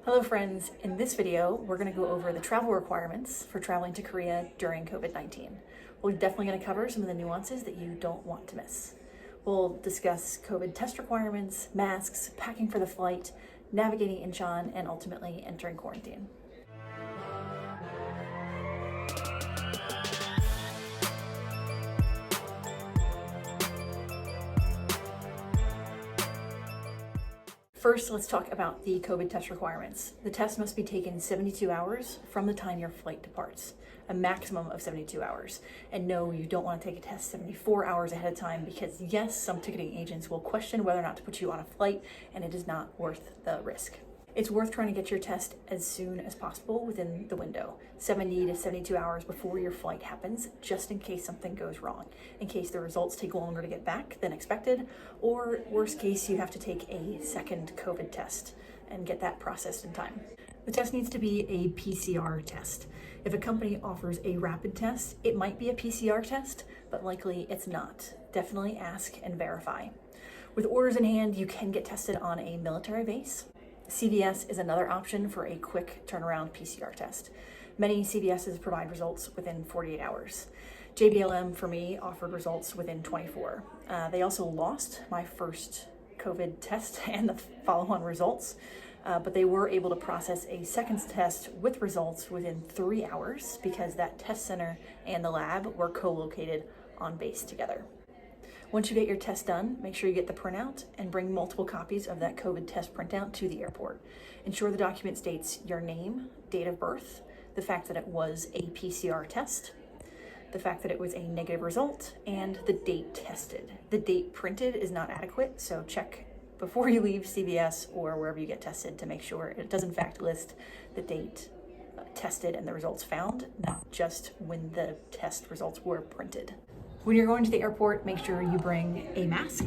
Hello friends, in this video we're going to go over the travel requirements for traveling to Korea during COVID-19. We're definitely going to cover some of the nuances that you don't want to miss. We'll discuss COVID test requirements, masks, packing for the flight, navigating Incheon, and ultimately entering quarantine. First, let's talk about the COVID test requirements. The test must be taken 72 hours from the time your flight departs, a maximum of 72 hours. And no, you don't want to take a test 74 hours ahead of time because yes, some ticketing agents will question whether or not to put you on a flight, and it is not worth the risk. It's worth trying to get your test as soon as possible within the window, 70 to 72 hours before your flight happens, just in case something goes wrong, in case the results take longer to get back than expected, or worst case, you have to take a second COVID test and get that processed in time. The test needs to be a PCR test. If a company offers a rapid test, it might be a PCR test, but likely it's not. Definitely ask and verify. With orders in hand, you can get tested on a military base. CVS is another option for a quick turnaround PCR test. Many CVSs provide results within 48 hours. JBLM for me offered results within 24. They also lost my first COVID test and the follow-on results, but they were able to process a second test with results within 3 hours because that test center and the lab were co-located on base together. Once you get your test done, make sure you get the printout and bring multiple copies of that COVID test printout to the airport. Ensure the document states your name, date of birth, the fact that it was a PCR test, the fact that it was a negative result, and the date tested. The date printed is not adequate, so check before you leave CVS or wherever you get tested to make sure it does in fact list the date tested and the results found, not just when the test results were printed. When you're going to the airport, make sure you bring a mask,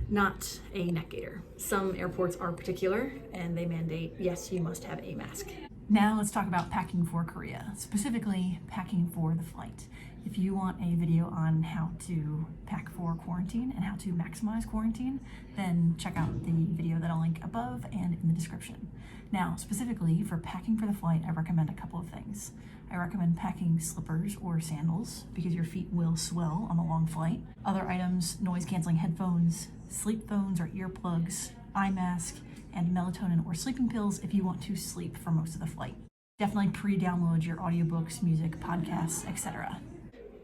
not a neck gaiter. Some airports are particular and they mandate, yes, you must have a mask. Now let's talk about packing for Korea, specifically packing for the flight. If you want a video on how to pack for quarantine and how to maximize quarantine, then check out the video that I'll link above and in the description. Now, specifically for packing for the flight, I recommend a couple of things. I recommend packing slippers or sandals because your feet will swell on a long flight. Other items, noise-canceling headphones, sleep phones or earplugs, eye mask, and melatonin or sleeping pills if you want to sleep for most of the flight. Definitely pre-download your audiobooks, music, podcasts, etc.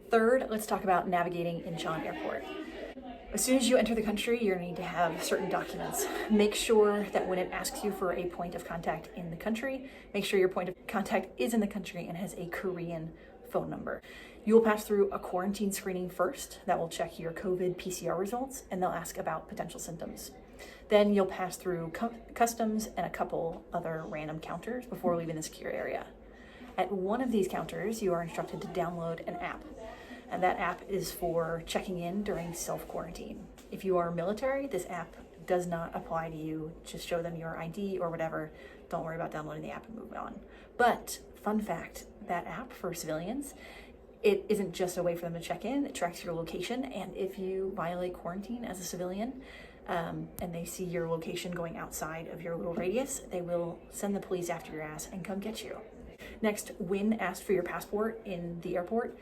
Third, let's talk about navigating Incheon Airport. As soon as you enter the country, you're going to need to have certain documents. Make sure that when it asks you for a point of contact in the country, make sure your point of contact is in the country and has a Korean phone number. You will pass through a quarantine screening first that will check your COVID PCR results, and they'll ask about potential symptoms. Then you'll pass through customs and a couple other random counters before leaving the secure area. At one of these counters, you are instructed to download an app, and that app is for checking in during self-quarantine. If you are military, this app does not apply to you. Just show them your ID or whatever. Don't worry about downloading the app and move on. But fun fact, that app for civilians, it isn't just a way for them to check in, it tracks your location, and if you violate quarantine as a civilian, and they see your location going outside of your little radius, they will send the police after your ass and come get you. Next, when asked for your passport in the airport,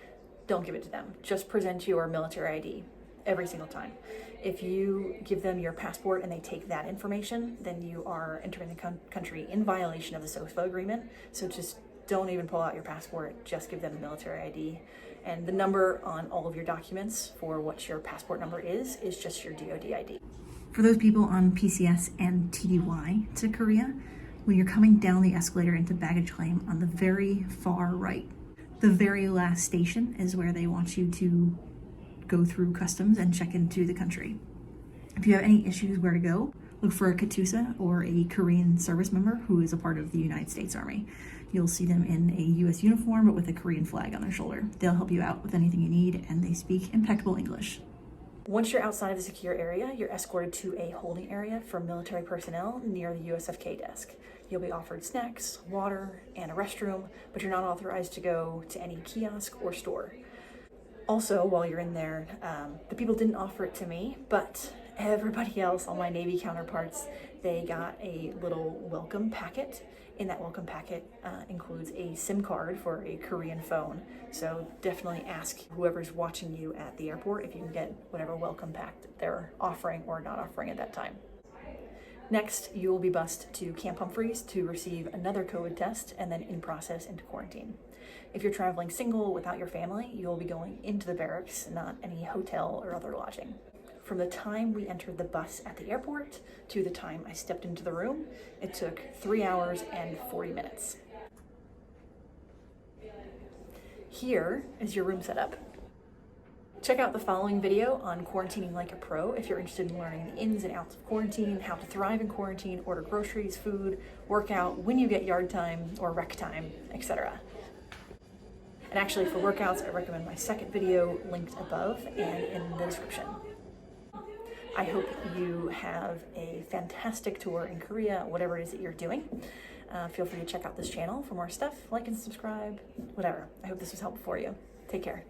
don't give it to them. Just present your military ID every single time. If you give them your passport and they take that information, then you are entering the country in violation of the SOFA agreement. So just don't even pull out your passport, just give them the military ID. And the number on all of your documents for what your passport number is just your DoD ID. For those people on PCS and TDY to Korea, when you're coming down the escalator into baggage claim on the very far right, the very last station is where they want you to go through customs and check into the country. If you have any issues where to go, look for a Katusa or a Korean service member who is a part of the United States Army. You'll see them in a US uniform but with a Korean flag on their shoulder. They'll help you out with anything you need, and they speak impeccable English. Once you're outside of the secure area, you're escorted to a holding area for military personnel near the USFK desk. You'll be offered snacks, water, and a restroom, but you're not authorized to go to any kiosk or store. Also, while you're in there, the people didn't offer it to me, but everybody else, all my Navy counterparts, they got a little welcome packet. In that welcome packet includes a SIM card for a Korean phone. So definitely ask whoever's watching you at the airport if you can get whatever welcome pack they're offering or not offering at that time. Next, you will be bused to Camp Humphreys to receive another COVID test and then in process into quarantine. If you're traveling single without your family, you will be going into the barracks, not any hotel or other lodging. From the time we entered the bus at the airport to the time I stepped into the room, it took 3 hours and 40 minutes. Here is your room setup. Check out the following video on quarantining like a pro if you're interested in learning the ins and outs of quarantine, how to thrive in quarantine, order groceries, food, work out, when you get yard time or rec time, etc. And actually for workouts, I recommend my second video linked above and in the description. I hope you have a fantastic tour in Korea, whatever it is that you're doing. Feel free to check out this channel for more stuff, like and subscribe, whatever. I hope this was helpful for you. Take care.